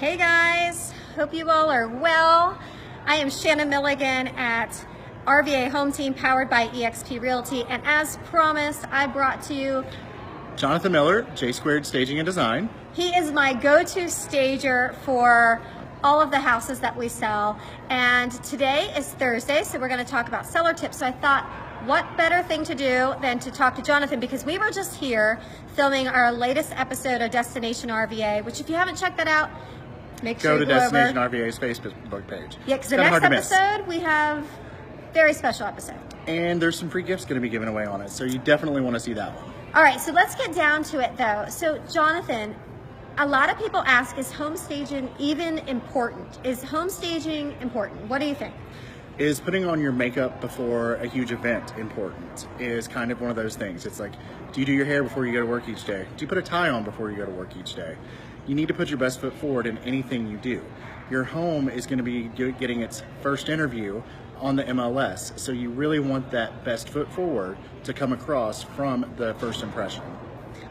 Hey guys, hope you all are well. I am Shannon Milligan at RVA Home Team powered by EXP Realty, and as promised, I brought to you Johnathan Miller, Jsquared Staging Design. He is my go-to stager for all of the houses that we sell, and today is Thursday, so we're going to talk about seller tips. So I thought, what better thing to do than to talk to Johnathan, because we were just here filming our latest episode of Destination RVA, which if you haven't checked that out, make sure you go to Destination over. RVA's Facebook page. Yeah, because the next episode we have very special episode. And there's some free gifts going to be given away on it, so you definitely want to see that one. All right, so let's get down to it though. So Johnathan, a lot of people ask, is home staging even important? Is home staging important? What do you think? Is putting on your makeup before a huge event important? Is kind of one of those things. It's like, do you do your hair before you go to work each day? Do you put a tie on before you go to work each day? You need to put your best foot forward in anything you do. Your home is going to be getting its first interview on the MLS, so you really want that best foot forward to come across from the first impression.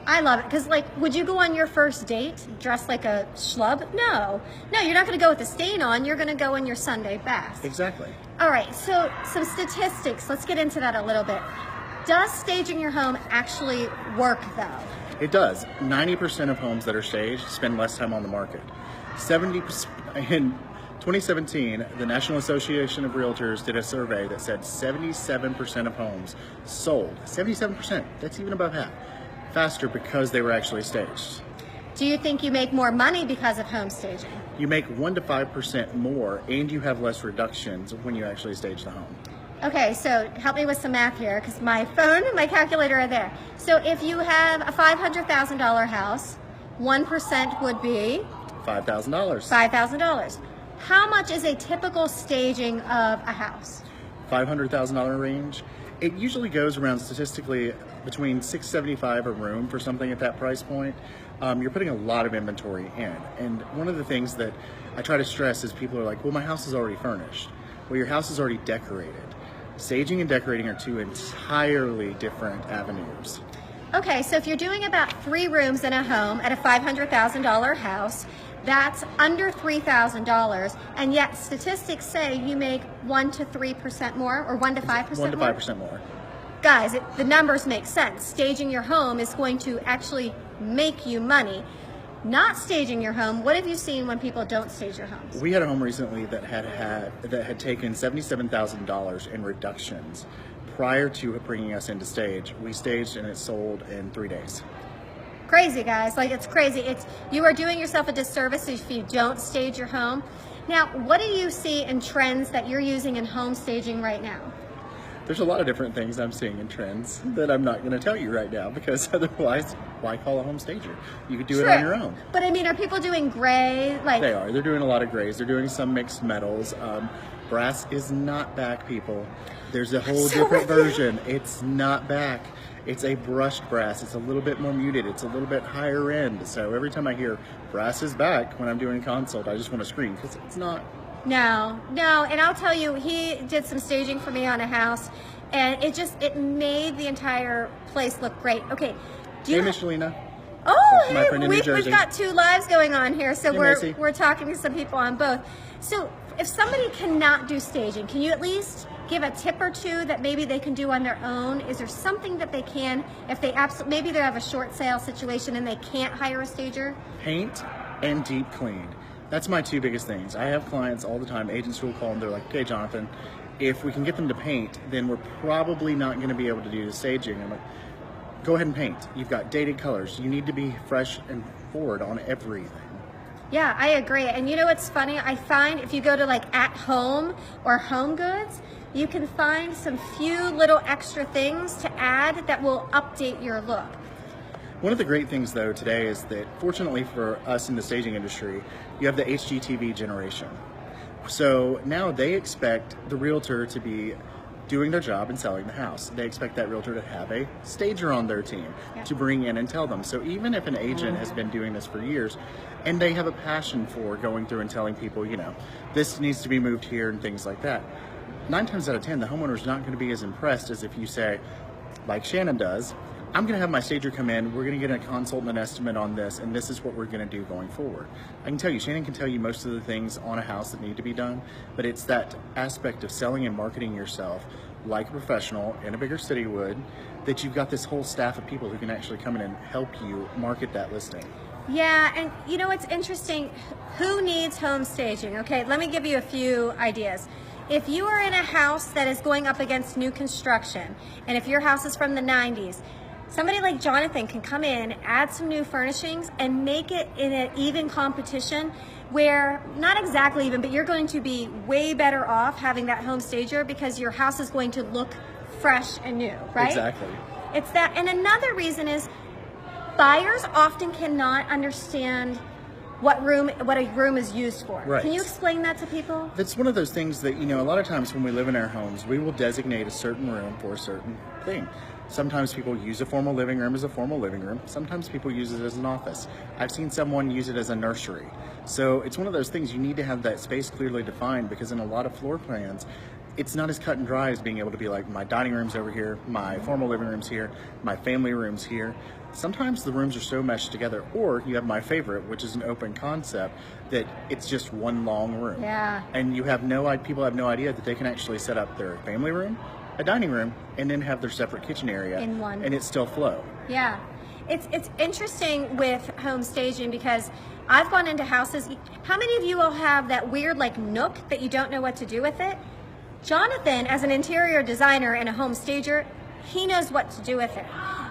I love it, because like, would you go on your first date dressed like a schlub? No, you're not going to go with a stain on. You're going to go in your Sunday best. Exactly. All right, so some statistics. Let's get into that a little bit. Does staging your home actually work though? It does. 90% of homes that are staged spend less time on the market. 70% in 2017, the National Association of Realtors did a survey that said 77% of homes sold. 77%. That's even above half. Faster because they were actually staged. Do you think you make more money because of home staging? You make 1 to 5% more, and you have less reductions when you actually stage the home. Okay, so help me with some math here, because my phone and my calculator are there. So if you have a $500,000 house, 1% would be? $5,000. $5,000. How much is a typical staging of a house? $500,000 range. It usually goes around statistically between $675 a room for something at that price point. You're putting a lot of inventory in. And one of the things that I try to stress is people are like, well, my house is already furnished. Well, your house is already decorated. Staging and decorating are two entirely different avenues. Okay, so if you're doing about 3 rooms in a home at a $500,000 house, that's under $3,000, and yet statistics say you make 1 to 3% more, or 1 to 5% more? 1 to 5% more. Guys, the numbers make sense. Staging your home is going to actually make you money. Not staging your home, what have you seen when people don't stage your homes? We had a home recently that had taken $77,000 in reductions prior to bringing us into stage. We staged and it sold in 3 days. Crazy, guys. Like, it's crazy. You are doing yourself a disservice if you don't stage your home. Now, what do you see in trends that you're using in home staging right now? There's a lot of different things I'm seeing in trends that I'm not going to tell you right now, because otherwise, why call a home stager? You could do it on your own. But I mean, are people doing gray? Like, they are. They're doing a lot of grays. They're doing some mixed metals. Brass is not back, people. There's a whole different version. It's not back. It's a brushed brass. It's a little bit more muted. It's a little bit higher end. So every time I hear brass is back when I'm doing consult, I just want to scream, because it's not. No, and I'll tell you, he did some staging for me on a house, and it made the entire place look great. Okay, Hey, Miss Shalina. Oh, my friend in New Jersey. We've got 2 lives going on here, so Hey, we're talking to some people on both. So if somebody cannot do staging, can you at least give a tip or 2 that maybe they can do on their own? Is there something that they can, if they maybe they have a short sale situation and they can't hire a stager? Paint and deep clean. That's my 2 biggest things. I have clients all the time, agents who will call and they're like, okay, Johnathan, if we can get them to paint, then we're probably not going to be able to do the staging. I'm like, go ahead and paint. You've got dated colors. You need to be fresh and forward on everything. Yeah, I agree. And you know what's funny? I find if you go to like At Home or Home Goods, you can find some few little extra things to add that will update your look. One of the great things though today is that, fortunately for us in the staging industry, you have the HGTV generation. So now they expect the realtor to be doing their job and selling the house. They expect that realtor to have a stager on their team to bring in and tell them. So even if an agent has been doing this for years and they have a passion for going through and telling people, you know, this needs to be moved here and things like that, 9 times out of 10, the homeowner's not going to be as impressed as if you say, like Shannon does, I'm going to have my stager come in, we're going to get a consultant estimate on this, and this is what we're going to do going forward. I can tell you, Shannon can tell you most of the things on a house that need to be done, but it's that aspect of selling and marketing yourself like a professional in a bigger city would, that you've got this whole staff of people who can actually come in and help you market that listing. Yeah, and you know what's interesting? Who needs home staging? Okay, let me give you a few ideas. If you are in a house that is going up against new construction, and if your house is from the 90s, somebody like Johnathan can come in, add some new furnishings, and make it in an even competition where, not exactly even, but you're going to be way better off having that home stager because your house is going to look fresh and new, right? Exactly. It's that, and another reason is buyers often cannot understand what a room is used for. Right. Can you explain that to people? That's one of those things that, you know, a lot of times when we live in our homes, we will designate a certain room for a certain thing. Sometimes people use a formal living room as a formal living room. Sometimes people use it as an office. I've seen someone use it as a nursery. So it's one of those things, you need to have that space clearly defined, because in a lot of floor plans, it's not as cut and dry as being able to be like, my dining room's over here, my formal living room's here, my family room's here. Sometimes the rooms are so meshed together, or you have my favorite, which is an open concept, that it's just one long room. Yeah. And you have people have no idea that they can actually set up their family room, a dining room, and then have their separate kitchen area In one. and it still flow. Yeah. It's interesting with home staging because I've gone into houses. How many of you all have that weird like nook that you don't know what to do with it? Johnathan, as an interior designer and a home stager, he knows what to do with it.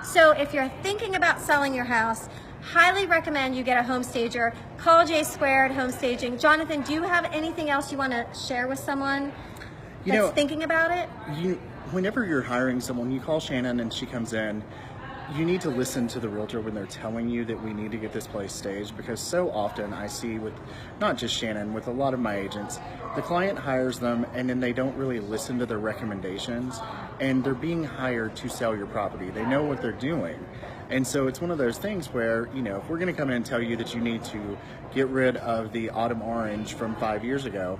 So if you're thinking about selling your house, highly recommend you get a home stager. Call Jsquared Home Staging. Johnathan, do you have anything else you want to share with someone that's thinking about it? Whenever you're hiring someone, you call Shannon and she comes in, you need to listen to the realtor when they're telling you that we need to get this place staged, because so often I see with not just Shannon, with a lot of my agents, the client hires them and then they don't really listen to their recommendations, and they're being hired to sell your property. They know what they're doing. And so it's one of those things where, you know, if we're going to come in and tell you that you need to get rid of the autumn orange from 5 years ago,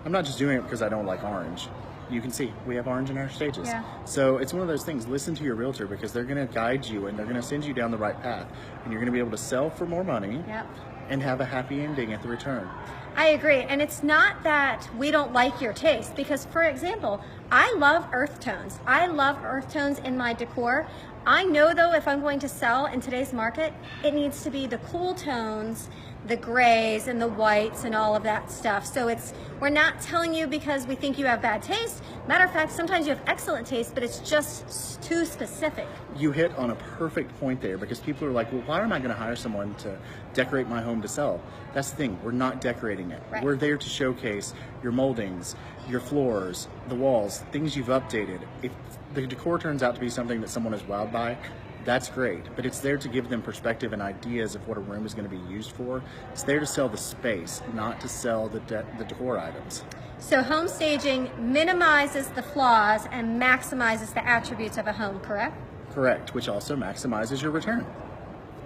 I'm not just doing it because I don't like orange. You can see we have orange in our stages. Yeah. So it's one of those things, listen to your realtor, because they're going to guide you and they're going to send you down the right path, and you're going to be able to sell for more money. Yep. And have a happy ending at the return. I agree, and it's not that we don't like your taste, because for example, I love earth tones. I love earth tones in my decor. I know though, if I'm going to sell in today's market, it needs to be the cool tones, the grays and the whites and all of that stuff. So we're not telling you because we think you have bad taste. Matter of fact, sometimes you have excellent taste, but it's just too specific. You hit on a perfect point there, because people are like, well, why am I going to hire someone to decorate my home to sell? That's the thing, we're not decorating it. Right. We're there to showcase your moldings, your floors, the walls, things you've updated. If the decor turns out to be something that someone is wowed by, that's great, but it's there to give them perspective and ideas of what a room is going to be used for. It's there to sell the space, not to sell the decor items. So home staging minimizes the flaws and maximizes the attributes of a home, correct? Correct, which also maximizes your return.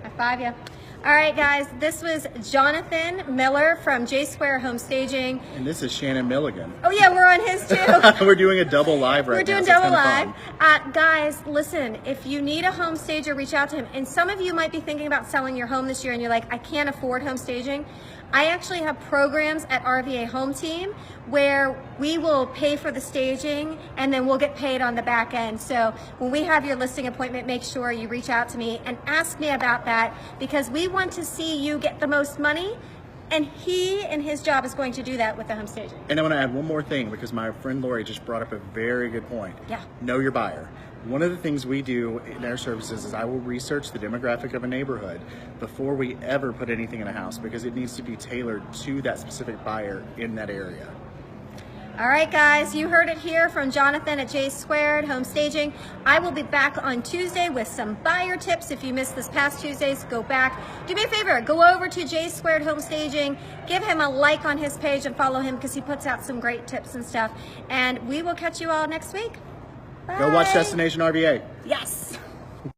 High five ya. All right, guys, this was Johnathan Miller from Jsquared Home Staging. And this is Shannon Milligan. Oh yeah, we're on his too. We're doing a double live right now. We're doing so double live. Guys, listen, if you need a home stager, reach out to him. And some of you might be thinking about selling your home this year and you're like, I can't afford home staging. I actually have programs at RVA Home Team where we will pay for the staging and then we'll get paid on the back end. So when we have your listing appointment, make sure you reach out to me and ask me about that, because we want to see you get the most money, and he and his job is going to do that with the home staging. And I want to add one more thing, because my friend Lori just brought up a very good point. Yeah. Know your buyer. One of the things we do in our services is I will research the demographic of a neighborhood before we ever put anything in a house, because it needs to be tailored to that specific buyer in that area. All right, guys, you heard it here from Johnathan at Jsquared Home Staging. I will be back on Tuesday with some buyer tips. If you missed this past Tuesdays, go back. Do me a favor, go over to Jsquared Home Staging, give him a like on his page and follow him, because he puts out some great tips and stuff. And we will catch you all next week. Bye. Go watch Destination RVA. Yes.